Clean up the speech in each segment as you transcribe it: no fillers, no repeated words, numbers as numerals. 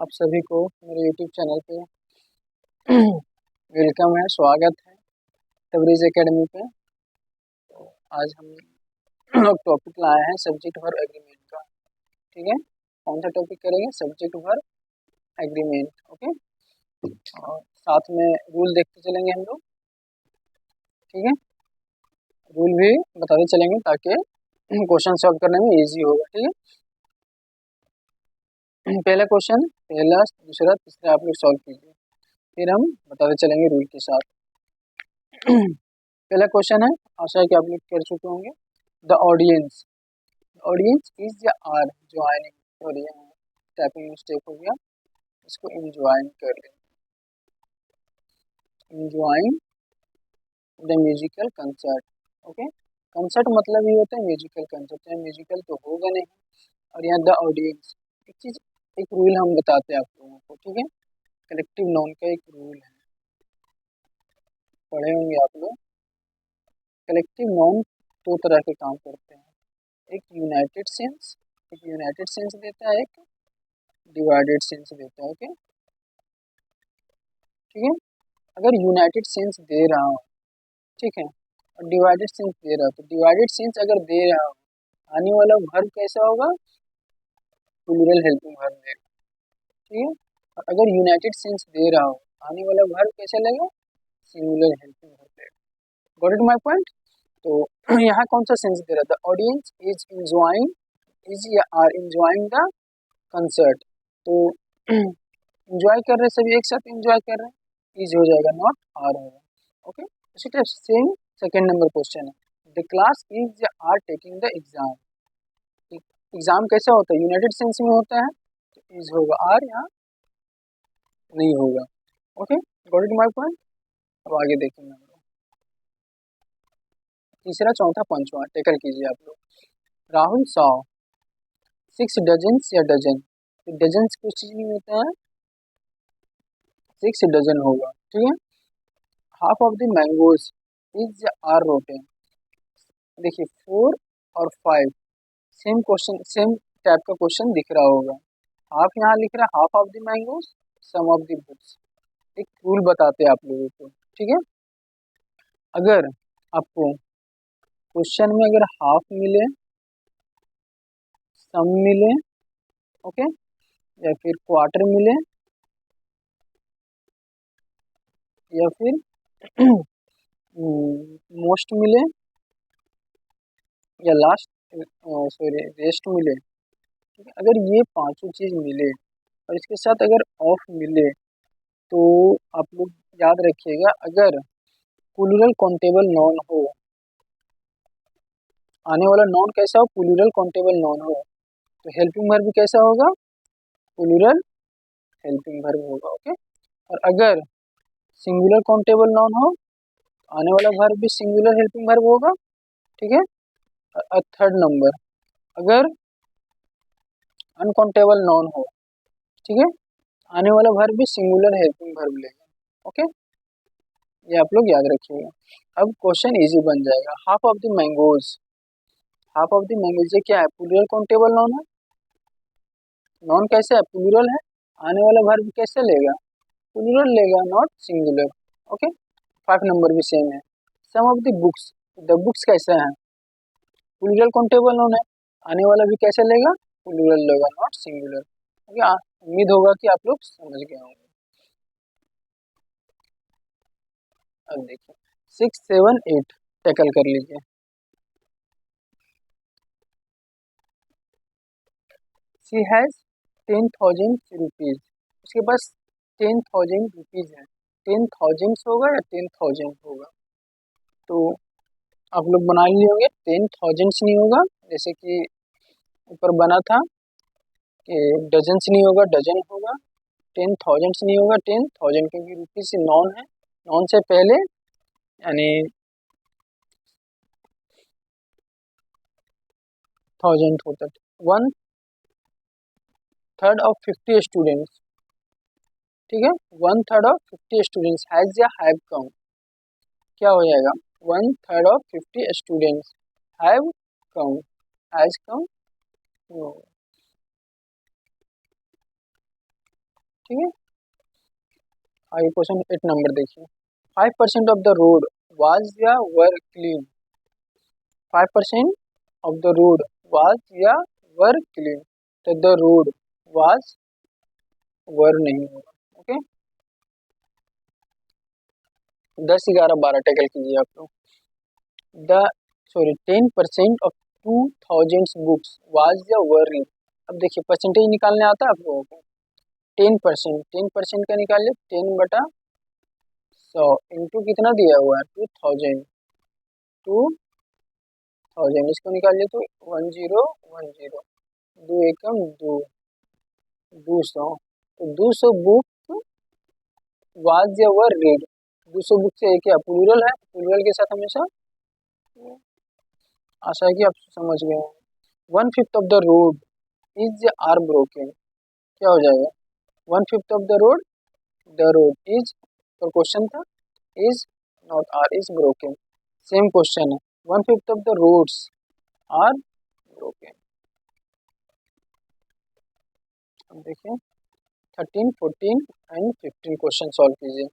आप सभी को मेरे YouTube चैनल पे वेलकम है, स्वागत है तबरीज़ एकेडमी पे। तो आज हम लोग टॉपिक लाए हैं सब्जेक्ट वर्ब एग्रीमेंट का। ठीक है, कौन सा टॉपिक करेंगे? Subject verb agreement. ओके, और साथ में रूल देखते चलेंगे हम लोग। ठीक है, रूल भी बताते चलेंगे ताकि क्वेश्चन सॉल्व करने में इजी होगा। ठीक है, पहला क्वेश्चन, पहला दूसरा तीसरा आप लोग सॉल्व कीजिए, फिर हम बताते चलेंगे रूल के साथ। पहला क्वेश्चन है, आशा है कि आप लोग कर चुके होंगे। द ऑडियंस, ऑडियंस इज या are joining, sorry typing mistake हो गया, इसको इंजॉइन कर लें। Enjoying the musical concert. Okay, concert मतलब ये होता है म्यूजिकल कंसर्ट, चाहे म्यूजिकल तो होगा नहीं। और यहाँ द ऑडियंस, एक चीज, एक रूल हम बताते हैं आप लोगों को। ठीक है, कलेक्टिव नाउन का एक रूल है, पढ़े होंगे आप लोग। कलेक्टिव नाउन दो तरह के काम करते हैं, एक यूनाइटेड सेंस, एक यूनाइटेड सेंस देता है, एक डिवाइडेड सेंस देता है। ओके, ठीक है, अगर यूनाइटेड सेंस दे रहा हो, ठीक है, और डिवाइडेड सेंस दे रहा हो, तो डिवाइडेड सेंस अगर दे रहा हो, आने वाला वर्ब कैसा होगा? प्लूरल हेल्पिंग वर्ब देगा। ठीक है, और अगर यूनाइटेड सेंस दे रहा हो, आने वाला वर्ब कैसा लगेगा? सिंगुलर हेल्पिंग वर्ब देगा। Got it my point? तो यहाँ कौन सा सेंस दे रहा था? ऑडियंस इज इंजॉइंग, इज या आर इंजॉइंग द कंसर्ट। तो इंजॉय कर रहे, सभी एक साथ इंजॉय कर रहे हैं, इज हो जाएगा, नॉट आर होगा। ओके, उसी type same second number question है, द क्लास इज या are taking the exam. Exam कैसा होता है? यूनाइटेड सेंस में होता है, तो इज होगा, आर यहाँ नहीं होगा। Okay, got it my point? अब आगे देखेंगे हम लोग, तीसरा चौथा पांचवा टेकल कीजिए आप लोग। राहुल सॉ 6 डजन्स या डजन, डजन्स कुछ चीज नहीं होता है, 6 डजन होगा। ठीक है, half of the mangoes is are rotten. देखिए 4 और 5 सेम क्वेश्चन, सेम टाइप का क्वेश्चन दिख रहा होगा। हाफ यहाँ लिख रहा है, half of the mangoes, some of the books. एक रूल बताते हैं आप लोगों को। ठीक है, अगर आपको क्वेश्चन में अगर हाफ मिले, सम मिले, ओके, या फिर क्वार्टर मिले, या फिर मोस्ट मिले, या लास्ट, सॉरी रेस्ट मिले, ठीक है, अगर ये पांचों चीज मिले और इसके साथ अगर ऑफ मिले, तो आप लोग याद रखिएगा, अगर प्लूरल काउंटेबल नॉन हो, आने वाला नॉन कैसा हो? प्लूरल काउंटेबल नॉन हो, तो हेल्पिंग वर्ब कैसा होगा? प्लूरल हेल्पिंग वर्ब होगा। ओके, और अगर सिंगुलर काउंटेबल नॉन हो, आने वाला वर्ब भी सिंगुलर हेल्पिंग वर्ब होगा। ठीक है, और थर्ड नंबर, अगर अनकाउंटेबल नॉन हो, ठीक है, आने वाला वर्ब भी सिंगुलर हेल्पिंग वर्ब लेगा। ओके, ये आप लोग याद रखिएगा। अब क्वेश्चन इजी बन जाएगा। Half of the mangoes, half of the mangoes ये क्या है? प्लूरल काउंटेबल नॉन है, नॉन कैसे है? प्लूरल है, आने वाला वर्ब कैसे लेगा? प्लूरल लेगा, नॉट सिंगुलर। ओके, 5 नंबर भी सेम है। Some of the books, the books कैसे हैं? प्लूरल काउंटेबल नॉन है, आने वाला भी कैसे लेगा? प्लूरल लेगा, नॉट सिंगुलर। ओके, उम्मीद होगा कि आप लोग समझ गए होंगे। अब देखिए 6, 7, 8 टैकल कर लीजिए। शी हैज 10,000 रुपीज, उसके पास 10,000 रुपीज है। 10,000 होगा या 10,000 होगा? तो आप लोग बना लिए होंगे, 10,000 नहीं होगा, जैसे कि ऊपर बना था कि डजन्स नहीं होगा, डजन होगा। 10,000 नहीं होगा, 10,000, क्योंकि रुपीज से नॉन है, नॉन से पहले यानी 1000 होता है। 1/3 ऑफ 50 स्टूडेंट्स, ठीक है, 1/3 ऑफ 50 स्टूडेंट्स हैज या हैव कम, क्या हो जाएगा? 1/3 of 50 students have come, has come, ठीक है। आगे क्वेश्चन 8 नंबर देखिए। 5% ऑफ द रोड वाज या were clean. 5% of the road was या वर क्लीन, तो द रोड वाज वर नहीं होगा। ओके, 10, 11, 12 टैकल कीजिए आप लोग। द 10% ऑफ 2000 बुक्स वाज या वर रीड। अब देखिए परसेंटेज निकालने आता है आप लोगों को। 10% का निकालिए, 10/100 इंटू कितना दिया हुआ है 2000, 2000 इसको निकालिए तो 1010, दो एकम दो, 200, तो 200 बुक वाज या वर रीड। 200 बुक से एक क्या प्लूरल है, प्लूरल के साथ हमेशा। आशा है कि आप समझ गए हैं। 1/5 of the road is are broken, क्या हो जाएगा 1/5 ऑफ द रोड इज, तो क्वेश्चन था is not are, is broken. Same question है, 1/5 of the roads are broken. अब देखिए 13, 14 एंड 15 क्वेश्चन सॉल्व कीजिए।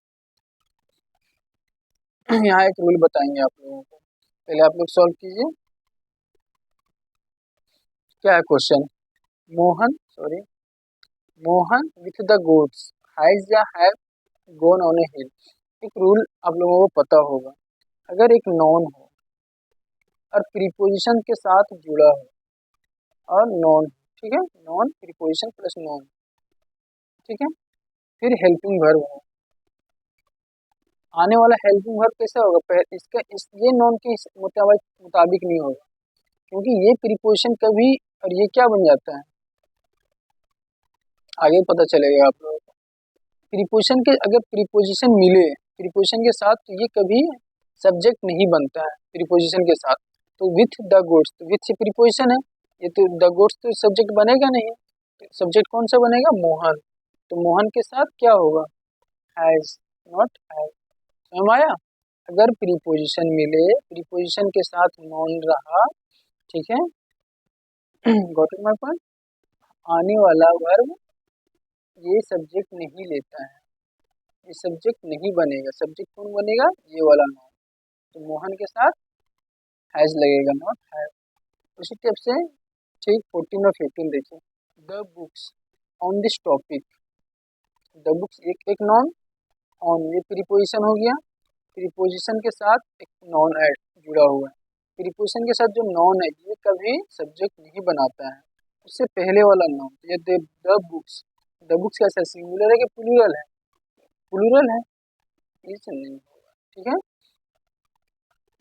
यहाँ एक रूल बताएंगे आप लोगों को, पहले आप लोग सॉल्व कीजिए। क्या है question, Mohan with the goats has या हैव गॉन ऑन ए हिल। एक रूल आप लोगों को पता होगा, अगर एक नॉन हो और प्रीपोजिशन के साथ जुड़ा हो और नॉन, ठीक है, नॉन प्रीपोजिशन प्लस नॉन, ठीक है, फिर हेल्पिंग वर्ब हो, आने वाला हेल्पिंग वर्ब कैसा होगा, इसका ये नॉन के मुताबिक नहीं होगा, क्योंकि ये प्रीपोजिशन कभी, और ये क्या बन जाता है आगे पता चलेगा आप लोगों को। प्रीपोजिशन के अगर प्रीपोजिशन मिले प्रीपोजिशन के साथ तो ये कभी सब्जेक्ट नहीं बनता है प्रीपोजिशन के साथ। तो विथ द गुड्स, तो विथ से प्रीपोजिशन है, ये तो द गुड्स तो सब्जेक्ट बनेगा नहीं, तो सब्जेक्ट कौन सा बनेगा मोहन, तो मोहन के साथ क्या होगा हैज, नॉट हैव। समझ आया, अगर प्रीपोजिशन मिले प्रीपोजिशन के साथ नॉन रहा, ठीक है, गॉट इट माय पॉइंट, आने वाला वर्ब ये सब्जेक्ट नहीं लेता है, ये सब्जेक्ट नहीं बनेगा, सब्जेक्ट कौन बनेगा ये वाला नॉन, तो मोहन के साथ हैज लगेगा, नॉट हैव। उसी टाइप से ठीक 14 और 15 देखिए। The books on this topic, the books एक नॉन, ऑन ये प्रीपोजिशन हो गया, प्रीपोजिशन के साथ एक नॉन ऐड जुड़ा हुआ है, प्रीपोजिशन के साथ जो नॉन है ये कभी सब्जेक्ट नहीं बनाता है, उससे पहले वाला नॉन, ये द बुक्स, द बुक्स कैसा सिंगुलर है कि प्लूरल है, प्लूरल है, इज नहीं होगा, ठीक है।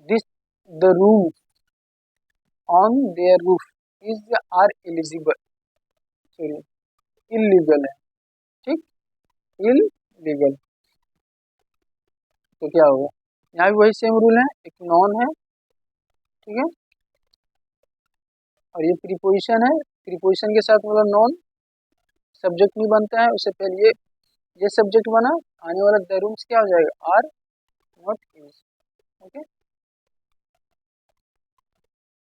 This the roof on their roof is are eligible, sorry illegal है, ठीक, इलीगल, तो क्या होगा यहाँ भी वही सेम रूल है, एक नॉन है, ठीक है, और ये प्रीपोजिशन है, प्रीपोजिशन के साथ मतलब नॉन सब्जेक्ट नहीं बनता है, उससे पहले ये सब्जेक्ट बना, आने वाला द रूम्स क्या हो जाएगा are, not is. Okay,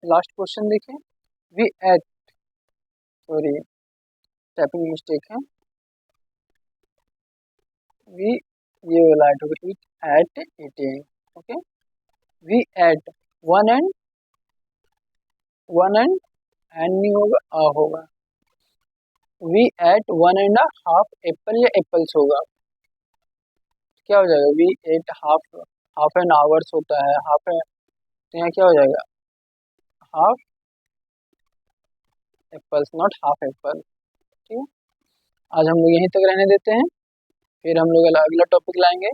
last question देखिए। We ate, sorry typing mistake है, वी ये वाला एट होगा, it ate eating. Okay, we ate one and नहीं होगा आ होगा, वी एट 1.5 एप्पल या एप्पल्स होगा, क्या हो जाएगा we ate half an hours होता है, हाफ है, तो यहाँ क्या हो जाएगा half apples, not half apple, ठीक है। आज हम लोग यहीं तक रहने देते हैं, फिर हम लोग अगला टॉपिक लाएंगे।